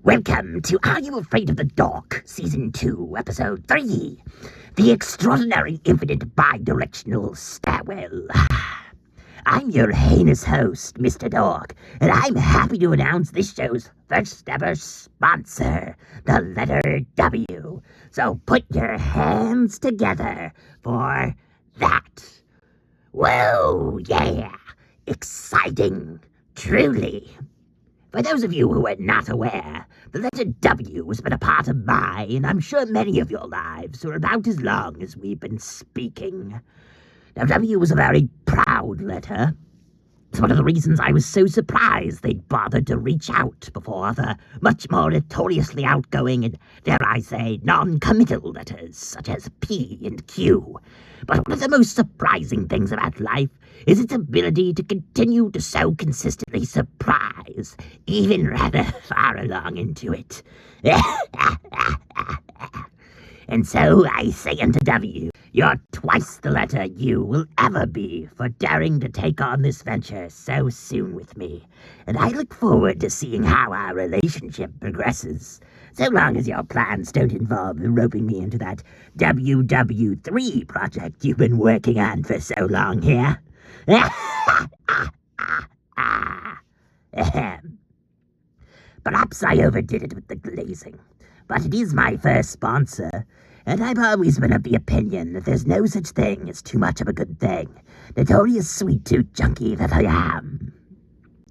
Welcome to Are You Afraid of the Dork, Season 2, Episode 3, The Extraordinary Infinite Bi-Directional Stairwell. I'm your heinous host, Mr. Dork, and I'm happy to announce this show's first ever sponsor, the letter W. So put your hands together for that. Whoa, yeah, exciting, truly. For those of you who are not aware, the letter W has been a part of my, and I'm sure many of your lives for about as long as we've been speaking. Now, W was a very proud letter. It's one of the reasons I was so surprised they'd bothered to reach out before the much more notoriously outgoing and, dare I say, non-committal letters such as P and Q. But one of the most surprising things about life is its ability to continue to so consistently surprise, even rather far along into it. And so I say unto W, you're twice the letter you will ever be for daring to take on this venture so soon with me, and I look forward to seeing how our relationship progresses, so long as your plans don't involve roping me into that WW3 project you've been working on for so long here. Perhaps I overdid it with the glazing, but it is my first sponsor, and I've always been of the opinion that there's no such thing as too much of a good thing, notorious sweet tooth junkie that I am.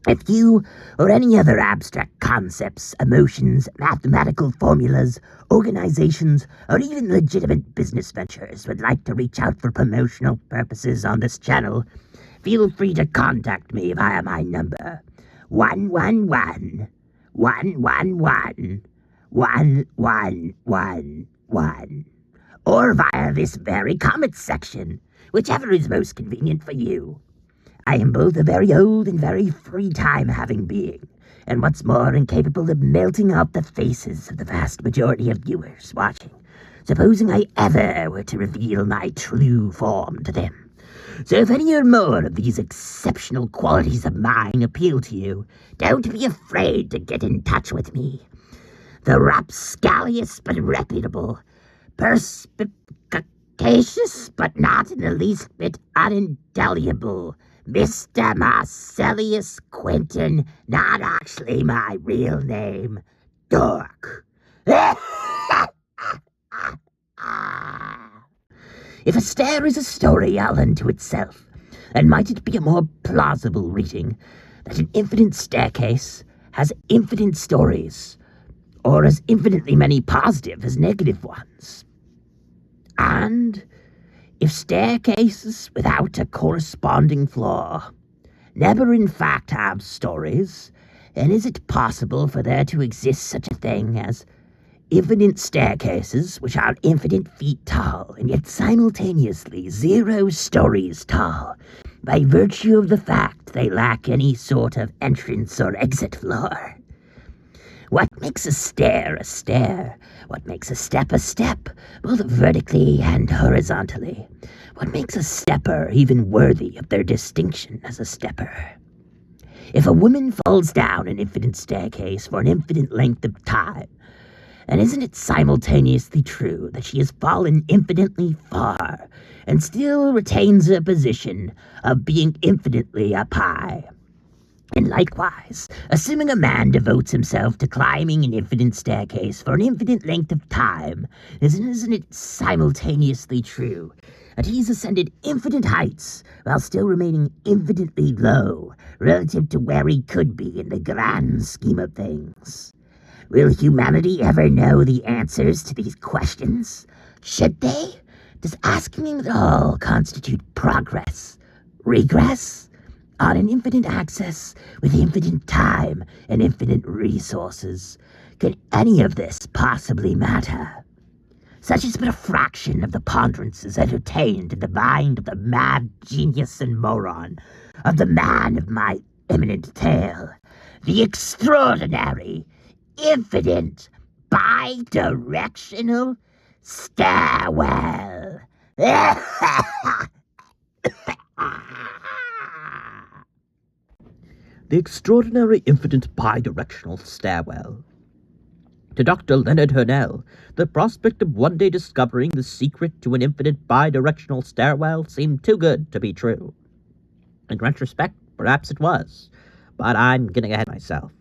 If you or any other abstract concepts, emotions, mathematical formulas, organizations, or even legitimate business ventures would like to reach out for promotional purposes on this channel, feel free to contact me via my number, 111-111-1111, or via this very comment section, whichever is most convenient for you. I am both a very old and very free-time-having being, and what's more, incapable of melting off the faces of the vast majority of viewers watching, supposing I ever were to reveal my true form to them. So if any or more of these exceptional qualities of mine appeal to you, don't be afraid to get in touch with me. The rapscallious but reputable, perspicacious but not in the least bit unindelible Mr. Marcellius Quentin, not actually my real name, Dork. If a stair is a story all unto itself, then might it be a more plausible reading that an infinite staircase has infinite stories, or as infinitely many positive as negative ones? And if staircases without a corresponding floor never in fact have stories, then is it possible for there to exist such a thing as infinite staircases which are infinite feet tall and yet simultaneously 0 stories tall, by virtue of the fact they lack any sort of entrance or exit floor? What makes a stair a stair? What makes a step, both vertically and horizontally? What makes a stepper even worthy of their distinction as a stepper? If a woman falls down an infinite staircase for an infinite length of time, and isn't it simultaneously true that she has fallen infinitely far and still retains her position of being infinitely up high? And likewise, assuming a man devotes himself to climbing an infinite staircase for an infinite length of time, isn't it simultaneously true that he's ascended infinite heights while still remaining infinitely low relative to where he could be in the grand scheme of things? Will humanity ever know the answers to these questions? Should they? Does asking them at all constitute progress? Regress? On an infinite axis with infinite time and infinite resources, can any of this possibly matter? Such is but a fraction of the ponderances entertained in the mind of the mad genius and moron, of the man of my imminent tale, the extraordinary, infinite, bi-directional stairwell. The Extraordinary Infinite Bi-Directional Stairwell To Dr. Leonard Hurnell, the prospect of one day discovering the secret to an infinite bi-directional stairwell seemed too good to be true. In retrospect, perhaps it was, but I'm getting ahead of myself.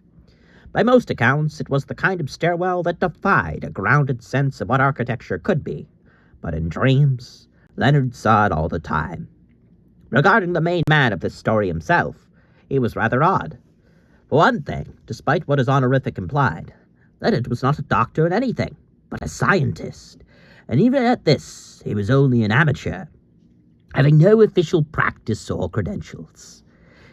By most accounts, it was the kind of stairwell that defied a grounded sense of what architecture could be. But in dreams, Leonard saw it all the time. Regarding the main man of this story himself, he was rather odd. For one thing, despite what his honorific implied, Leonard was not a doctor in anything, but a scientist. And even at this, he was only an amateur, having no official practice or credentials.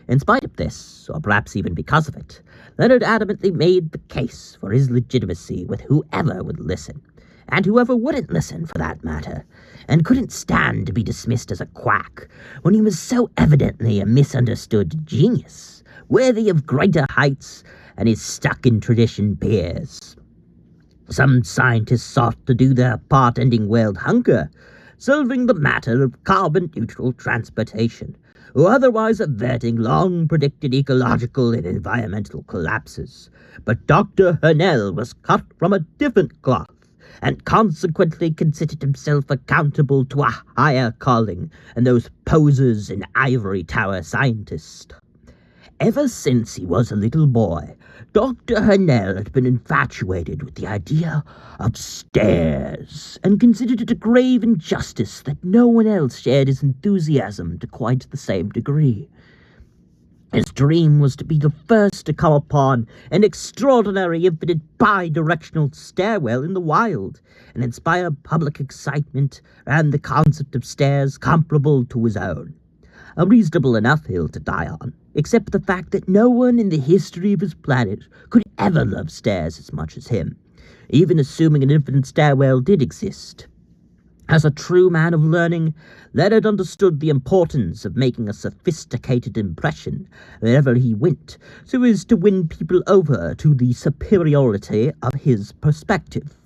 In spite of this, or perhaps even because of it, Leonard adamantly made the case for his legitimacy with whoever would listen, and whoever wouldn't listen for that matter, and couldn't stand to be dismissed as a quack when he was so evidently a misunderstood genius, worthy of greater heights and his stuck-in-tradition peers. Some scientists sought to do their part ending world hunger, solving the matter of carbon-neutral transportation, or otherwise averting long-predicted ecological and environmental collapses. But Dr. Hurnell was cut from a different cloth, and consequently considered himself accountable to a higher calling than those posers and ivory tower scientists. Ever since he was a little boy, Dr. Hurnell had been infatuated with the idea of stairs, and considered it a grave injustice that no one else shared his enthusiasm to quite the same degree. His dream was to be the first to come upon an extraordinary infinite bi-directional stairwell in the wild, and inspire public excitement around the concept of stairs comparable to his own. A reasonable enough hill to die on, except the fact that no one in the history of his planet could ever love stairs as much as him, even assuming an infinite stairwell did exist. As a true man of learning, Leonard understood the importance of making a sophisticated impression wherever he went, so as to win people over to the superiority of his perspective.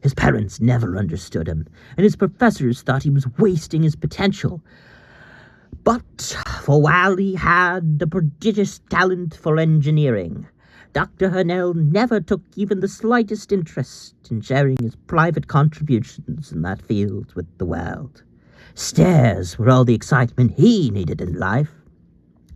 His parents never understood him, and his professors thought he was wasting his potential. But for while he had a prodigious talent for engineering, Dr. Hurnell never took even the slightest interest in sharing his private contributions in that field with the world. Stairs were all the excitement he needed in life.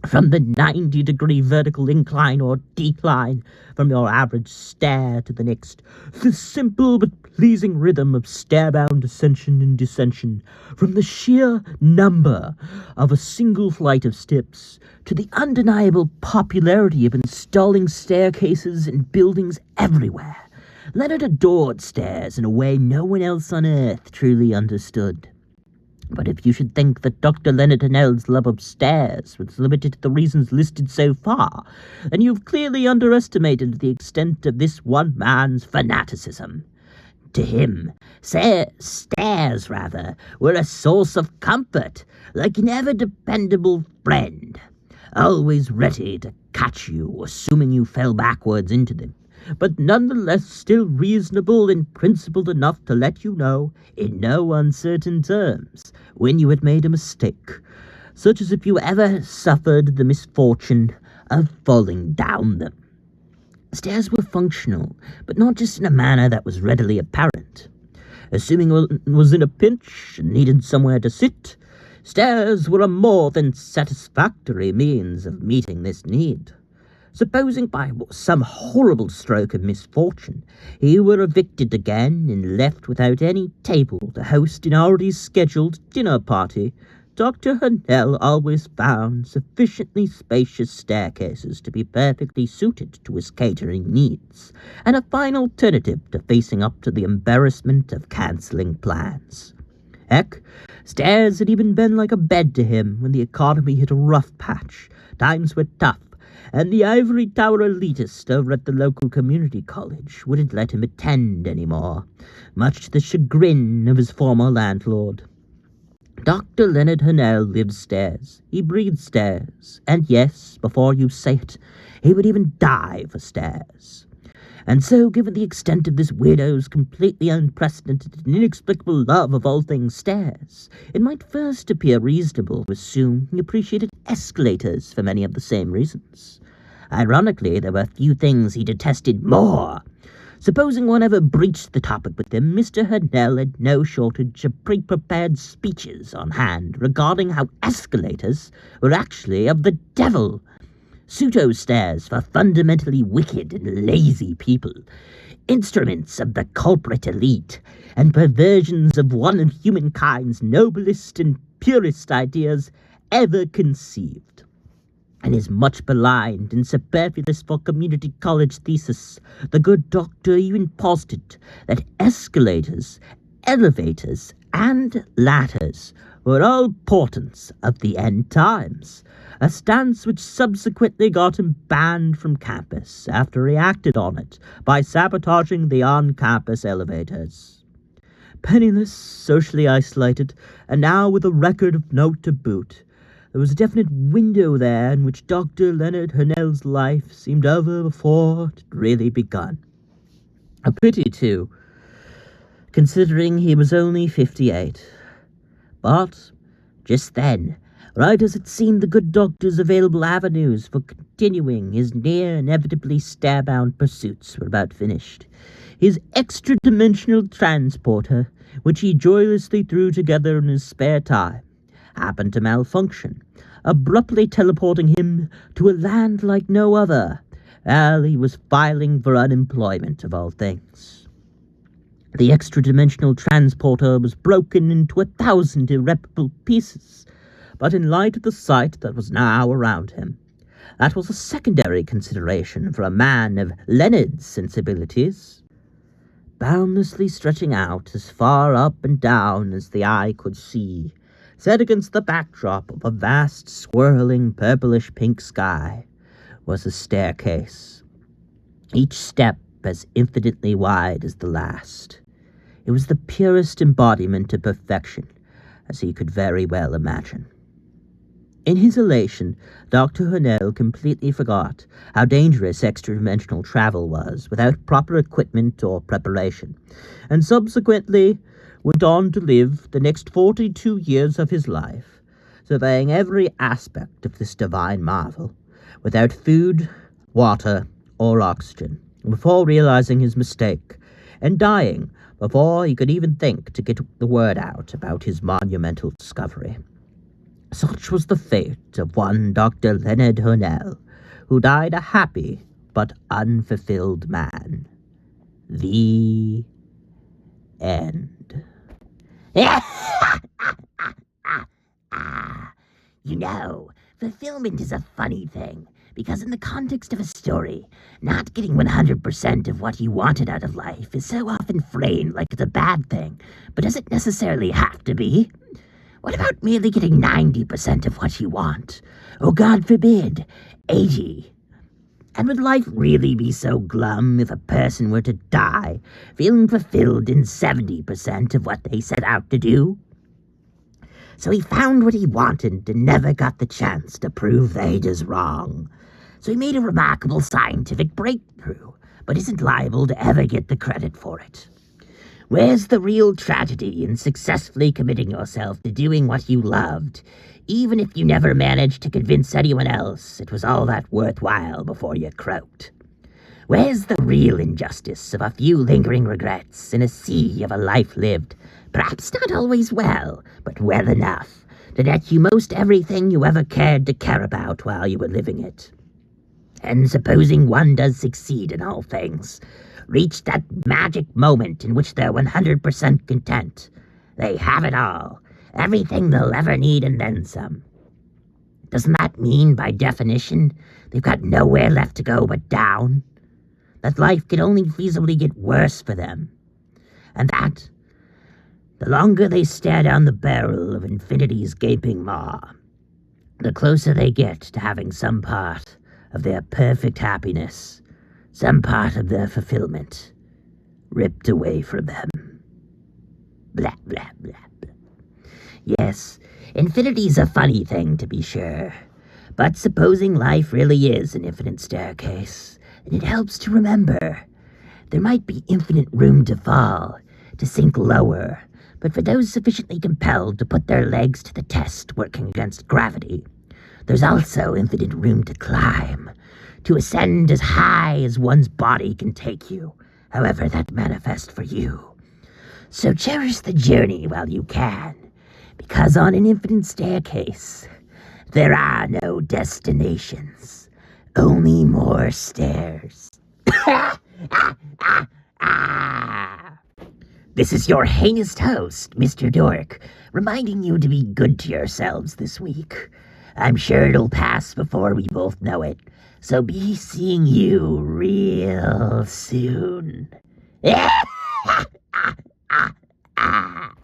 From the 90-degree vertical incline or decline from your average stair to the next, the simple but pleasing rhythm of stair-bound ascension and descension, from the sheer number of a single flight of steps to the undeniable popularity of installing staircases in buildings everywhere. Leonard adored stairs in a way no one else on earth truly understood. But if you should think that Dr. Leonard Hurnell's love of stairs was limited to the reasons listed so far, then you've clearly underestimated the extent of this one man's fanaticism. To him, stairs, were a source of comfort, like an ever-dependable friend, always ready to catch you, assuming you fell backwards into them, but nonetheless still reasonable and principled enough to let you know, in no uncertain terms, when you had made a mistake, such as if you ever suffered the misfortune of falling down them. Stairs were functional, but not just in a manner that was readily apparent. Assuming one was in a pinch and needed somewhere to sit, stairs were a more than satisfactory means of meeting this need. Supposing by some horrible stroke of misfortune he were evicted again and left without any table to host an already scheduled dinner party, Dr. Hurnell always found sufficiently spacious staircases to be perfectly suited to his catering needs, and a fine alternative to facing up to the embarrassment of cancelling plans. Heck, stairs had even been like a bed to him when the economy hit a rough patch, times were tough, and the ivory tower elitist over at the local community college wouldn't let him attend anymore, much to the chagrin of his former landlord. Dr. Leonard Hurnell lived stairs, he breathed stairs, and yes, before you say it, he would even die for stairs. And so, given the extent of this weirdo's completely unprecedented and inexplicable love of all things stairs, it might first appear reasonable to assume he appreciated escalators for many of the same reasons. Ironically, there were few things he detested more, Supposing one ever breached the topic with him, Mr. Hurnell had no shortage of pre-prepared speeches on hand regarding how escalators were actually of the devil, pseudo-stairs for fundamentally wicked and lazy people, instruments of the culprit elite, and perversions of one of humankind's noblest and purest ideas ever conceived. And his much maligned and superfluous for community college thesis, the good doctor even posited that escalators, elevators, and ladders were all portents of the end times, a stance which subsequently got him banned from campus after he acted on it by sabotaging the on-campus elevators. Penniless, socially isolated, and now with a record of note to boot, there was a definite window there in which Dr. Leonard Hurnell's life seemed over before it had really begun. A pity, too, considering he was only 58. But, just then, right as it seemed the good doctor's available avenues for continuing his near-inevitably star-bound pursuits were about finished, his extra-dimensional transporter, which he joyously threw together in his spare time, happened to malfunction, abruptly teleporting him to a land like no other, while he was filing for unemployment of all things. The extra-dimensional transporter was broken into 1,000 irreparable pieces, but in light of the sight that was now around him, that was a secondary consideration for a man of Leonard's sensibilities. Boundlessly stretching out as far up and down as the eye could see, set against the backdrop of a vast, swirling, purplish-pink sky, was a staircase, each step as infinitely wide as the last. It was the purest embodiment of perfection, as he could very well imagine. In his elation, Dr. Hurnell completely forgot how dangerous extra-dimensional travel was without proper equipment or preparation, and subsequently went on to live the next 42 years of his life, surveying every aspect of this divine marvel, without food, water, or oxygen, before realizing his mistake, and dying before he could even think to get the word out about his monumental discovery. Such was the fate of one Dr. Leonard Hurnell, who died a happy but unfulfilled man. The end. You know, fulfillment is a funny thing, because in the context of a story, not getting 100% of what you wanted out of life is so often framed like it's a bad thing, but does it necessarily have to be? What about merely getting 90% of what you want? Or God forbid, 80? And would life really be so glum if a person were to die, feeling fulfilled in 70% of what they set out to do? So he found what he wanted and never got the chance to prove the haters wrong. So he made a remarkable scientific breakthrough, but isn't liable to ever get the credit for it. Where's the real tragedy in successfully committing yourself to doing what you loved, even if you never managed to convince anyone else it was all that worthwhile before you croaked? Where's the real injustice of a few lingering regrets in a sea of a life lived, perhaps not always well, but well enough to net you most everything you ever cared to care about while you were living it? And supposing one does succeed in all things, reach that magic moment in which they're 100% content. They have it all, everything they'll ever need and then some. Doesn't that mean, by definition, they've got nowhere left to go but down? That life can only feasibly get worse for them. And that, the longer they stare down the barrel of infinity's gaping maw, the closer they get to having some part of their perfect happiness, some part of their fulfillment, ripped away from them. Blah, blah, blah, blah. Yes, infinity's a funny thing, to be sure. But supposing life really is an infinite staircase, then it helps to remember there might be infinite room to fall, to sink lower, but for those sufficiently compelled to put their legs to the test working against gravity, there's also infinite room to climb, to ascend as high as one's body can take you, however that manifests for you. So cherish the journey while you can, because on an infinite staircase, there are no destinations, only more stairs. This is your heinous host, Mr. Dork, reminding you to be good to yourselves this week. I'm sure it'll pass before we both know it, so be seeing you real soon.